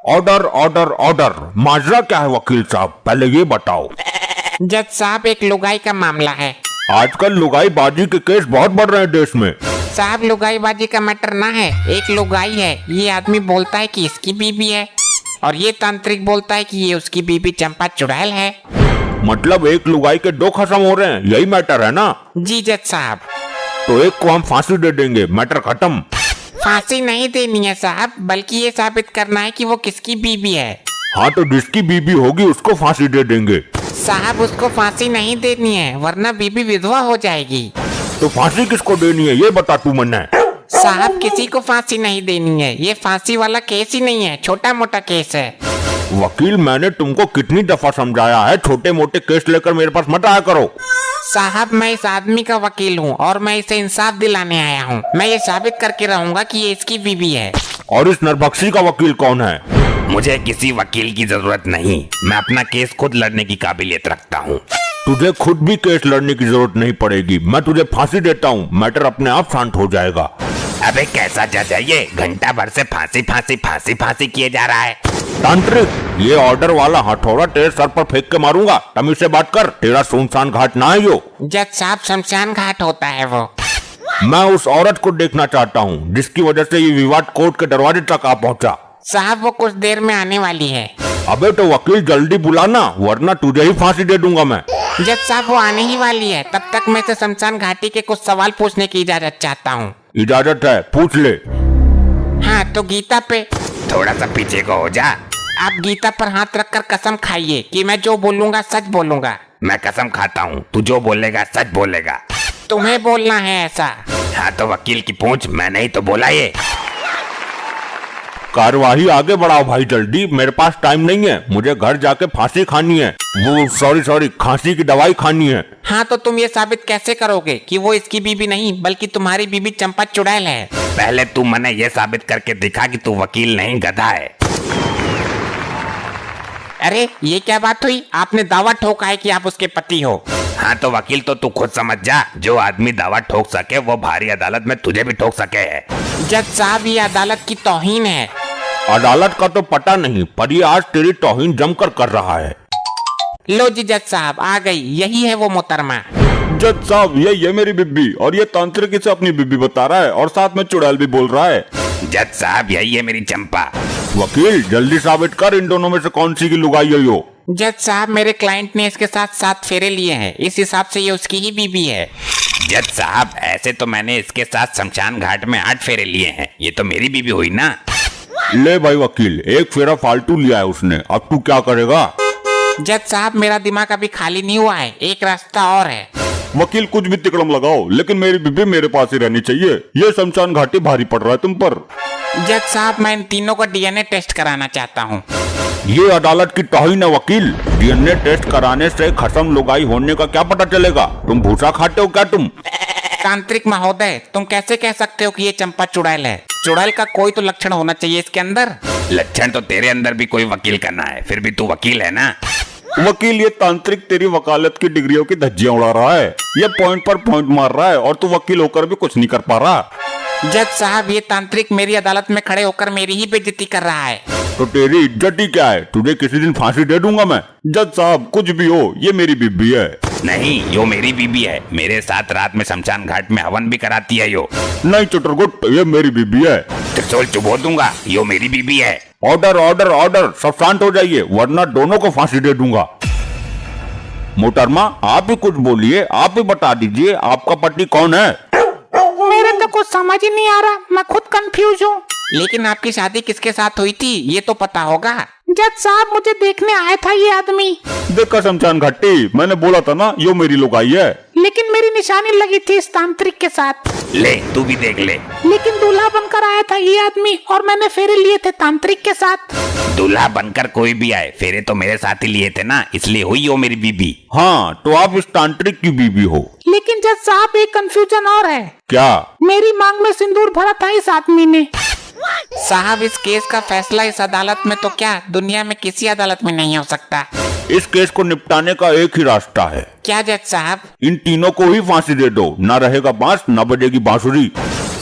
Order order order. माजरा क्या है वकील साहब, पहले ये बताओ। जज साहब, एक लुगाई का मामला है। आजकल लुगाई बाजी के केस बहुत बढ़ रहे हैं देश में। साहब, लुगाई बाजी का मैटर ना है। एक लुगाई है, ये आदमी बोलता है कि इसकी बीबी है और ये तांत्रिक बोलता है कि ये उसकी बीबी चंपा चुड़ैल है। मतलब एक लुगाई के दो खत्म हो रहे हैं, यही मैटर है ना? जी जज साहब। तो एक को हम फांसी दे देंगे, मैटर खत्म। फांसी नहीं देनी है साहब, बल्कि ये साबित करना है कि वो किसकी बीबी है। हाँ, तो जिसकी बीबी होगी उसको फांसी दे देंगे। साहब, उसको फांसी नहीं देनी है, वरना बीबी विधवा हो जाएगी। तो फांसी किसको देनी है ये बता तू मन्ना। साहब, किसी को फांसी नहीं देनी है। ये फांसी वाला केस ही नहीं है, छोटा मोटा केस है। वकील, मैंने तुमको कितनी दफा समझाया है, छोटे मोटे केस लेकर मेरे पास मत आया करो। साहब, मैं इस आदमी का वकील हूँ और मैं इसे इंसाफ दिलाने आया हूँ। मैं ये साबित करके रहूंगा कि ये इसकी बीवी है। और इस नरभक्षी का वकील कौन है? मुझे किसी वकील की जरूरत नहीं, मैं अपना केस खुद लड़ने की काबिलियत रखता हूँ। तुझे खुद भी केस लड़ने की जरूरत नहीं पड़ेगी, मैं तुझे फांसी देता हूँ, मैटर अपने आप शांत हो जाएगा। अबे कैसा जज है ये, घंटा भर से फांसी फांसी फांसी फांसी किए जा रहा है। तांत्रिक, ये ऑर्डर वाला हथौड़ा तेरे सर पर फेंक के मारूंगा, तमीज से बात कर। तेरा सुनसान घाट ना है यो। जज साहब, शमशान घाट होता है वो। मैं उस औरत को देखना चाहता हूँ जिसकी वजह से ये विवाद कोर्ट के दरवाजे तक आ पहुँचा। साहब, वो कुछ देर में आने वाली है। अबे तो वकील जल्दी बुलाना, वरना तुझे ही फांसी दे दूंगा मैं। जज साहब, वो आने ही वाली है, तब तक मैं से शमशान घाटी के कुछ सवाल पूछने की इजाजत चाहता हूँ। इजाजत है, पूछ ले। हाँ, तो गीता पे। थोड़ा सा पीछे को हो जा। आप गीता पर हाथ रखकर कसम खाइए कि मैं जो बोलूंगा सच बोलूंगा। मैं कसम खाता हूँ, तू जो बोलेगा सच बोलेगा। तुम्हें बोलना है ऐसा। हाँ तो वकील की पूछ, मैंने ही तो बोला ये। कार्यवाही आगे बढ़ाओ भाई जल्दी, मेरे पास टाइम नहीं है, मुझे घर जाके फांसी खानी है। वो सॉरी खांसी की दवाई खानी है। हाँ, तो तुम ये साबित कैसे करोगे कि वो इसकी बीबी नहीं बल्कि तुम्हारी बीबी चंपा चुड़ैल है? पहले तू मैंने ये साबित करके दिखा कि तू वकील नहीं गधा है। अरे ये क्या बात हुई, आपने दावा ठोका है कि आप उसके पति हो। हाँ तो वकील तो तू खुद समझ जा, जो आदमी दावा ठोक सके वो भारी अदालत में तुझे भी ठोक सके है। जज साहब, ये अदालत की तौहीन है। अदालत का तो पता नहीं, पर ये आज तेरी तौहीन जमकर कर रहा है। लो जी जज साहब, आ गई, यही है वो मोहतरमा। जज साहब, ये मेरी बिब्बी, और ये तांत्रिक इसे अपनी बिब्बी बता रहा है और साथ में चुड़ैल भी बोल रहा है। जज साहब, यही है मेरी चंपा। वकील, जल्दी साबित कर इन दोनों में से कौन सी की लुगाई है यो। जज साहब, मेरे क्लाइंट ने इसके साथ 7 फेरे लिए हैं, इस हिसाब से ये उसकी ही बीबी है। जज साहब, ऐसे तो मैंने इसके साथ शमशान घाट में 8 फेरे लिए हैं, ये तो मेरी बीबी हुई ना। ले भाई वकील, एक फेरा फालतू लिया है उसने, अब तू क्या करेगा? जज साहब, मेरा दिमाग अभी खाली नहीं हुआ है, एक रास्ता और है। वकील, कुछ भी तिकड़म लगाओ, लेकिन मेरी बीबी मेरे पास ही रहनी चाहिए। ये शमशान घाटी भारी पड़ रहा है तुम पर। जज साहब, मैं इन तीनों को डीएनए टेस्ट कराना चाहता हूँ। ये अदालत की तौहीन है वकील, डीएनए टेस्ट कराने से खत्म लुगाई होने का क्या पता चलेगा? तुम भूसा खाते हो क्या तुम? तांत्रिक महोदय, तुम कैसे कह सकते हो कि ये चंपा चुड़ैल है? चुड़ैल का कोई तो लक्षण होना चाहिए इसके अंदर। लक्षण तो तेरे अंदर भी कोई वकील करना है, फिर भी तू वकील है ना। वकील, ये तांत्रिक तेरी वकालत की डिग्रियों की धज्जियां उड़ा रहा है, ये पॉइंट पर पॉइंट मार रहा है और तू वकील होकर भी कुछ नहीं कर पा रहा। जज साहब, ये तांत्रिक मेरी अदालत में खड़े होकर मेरी ही बेइज्जती कर रहा है। तो तेरी इज्जत ही क्या है? तुझे किसी दिन फांसी दे दूंगा मैं। जज साहब, कुछ भी हो, ये मेरी बीबी है। नहीं, यो मेरी बीबी है, मेरे साथ रात में शमशान घाट में हवन भी कराती है यो। नहीं चुटरगुट, ये मेरी बीबी है। त्रिशूल चुबो दूंगा, यो मेरी बीबी है। ऑर्डर ऑर्डर ऑर्डर, सब शांत हो जाइए, वरना दोनों को फांसी दे दूंगा। मोहतरमा, आप ही कुछ बोलिए, आप ही बता दीजिए आपका पति कौन है? मेरे तो कुछ समझ ही नहीं आ रहा, मैं खुद कंफ्यूज हूँ। लेकिन आपकी शादी किसके साथ हुई थी ये तो पता होगा। जज साहब, मुझे देखने आया था ये आदमी। देखा शमशान घाटी, मैंने बोला था ना यो मेरी लुगाई है। लेकिन मेरी निशानी लगी थी इस तांत्रिक के साथ। ले तू भी देख ले। लेकिन दूल्हा बनकर आया था ये आदमी और मैंने फेरे लिए थे तांत्रिक के साथ। दूल्हा बनकर कोई भी आए, फेरे तो मेरे साथ ही लिए थे ना, इसलिए हुई हो मेरी बीबी। हाँ, तो आप इस तांत्रिक की बीबी हो। लेकिन जज साहब, एक कंफ्यूजन और है। क्या? मेरी मांग में सिंदूर भरा था इस आदमी ने। साहब, इस केस का फैसला इस अदालत में तो क्या दुनिया में किसी अदालत में नहीं हो सकता। इस केस को निपटाने का एक ही रास्ता है। क्या जज साहब? इन तीनों को ही फांसी दे दो, ना रहेगा बांस ना बजेगी बांसुरी।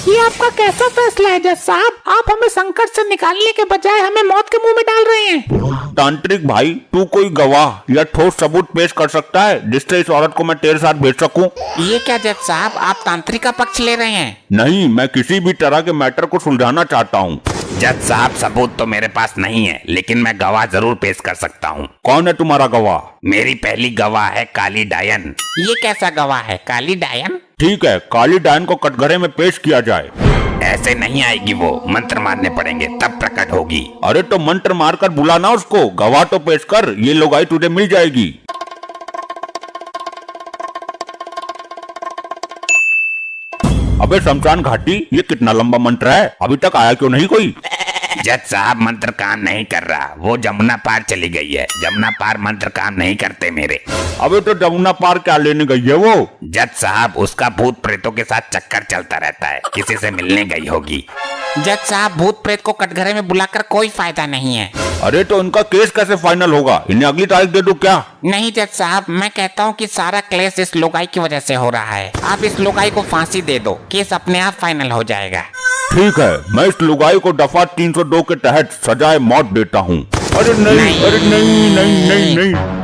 ये आपका कैसा फैसला है जज साहब? आप हमें संकट से निकालने के बजाय हमें मौत के मुंह में डाल रहे हैं। तांत्रिक भाई, तू कोई गवाह या ठोस सबूत पेश कर सकता है जिससे इस औरत को मैं तेरे साथ भेज सकूं? ये क्या जज साहब, आप तांत्रिक का पक्ष ले रहे हैं? नहीं, मैं किसी भी तरह के मैटर को सुलझाना चाहता हूँ। जज साहब, सबूत तो मेरे पास नहीं है, लेकिन मैं गवाह जरूर पेश कर सकता हूँ। कौन है तुम्हारा गवाह? मेरी पहली गवाह है काली डायन। ये कैसा गवाह है, काली डायन? ठीक है, काली डायन को कटघरे में पेश किया जाए। ऐसे नहीं आएगी वो, मंत्र मारने पड़ेंगे तब प्रकट होगी। अरे तो मंत्र मारकर बुलाना उसको, गवाह तो पेश कर, ये लोगाई तुझे मिल जाएगी। अबे शमशान घाटी, ये कितना लंबा मंत्र है, अभी तक आया क्यों नहीं कोई? जज साहब, मंत्र काम नहीं कर रहा, वो जमुना पार चली गई है। जमुना पार मंत्र काम नहीं करते मेरे। अबे तो जमुना पार क्या लेने गई है वो? जज साहब, उसका भूत प्रेतों के साथ चक्कर चलता रहता है, किसी से मिलने गई होगी। जज साहब, भूत प्रेत को कटघरे में बुलाकर कोई फायदा नहीं है। अरे तो उनका केस कैसे फाइनल होगा? इन्हें अगली तारीख दे दूं क्या? नहीं जज साहब, मैं कहता हूँ कि सारा क्लेश इस लोगाई की वजह से हो रहा है। आप इस लोगाई को फांसी दे दो, केस अपने आप फाइनल हो जाएगा। ठीक है, मैं इस लुगाई को दफा 302 के तहत सजाए मौत देता हूँ। अरे नहीं, अरे नहीं नहीं नहीं नहीं, नहीं।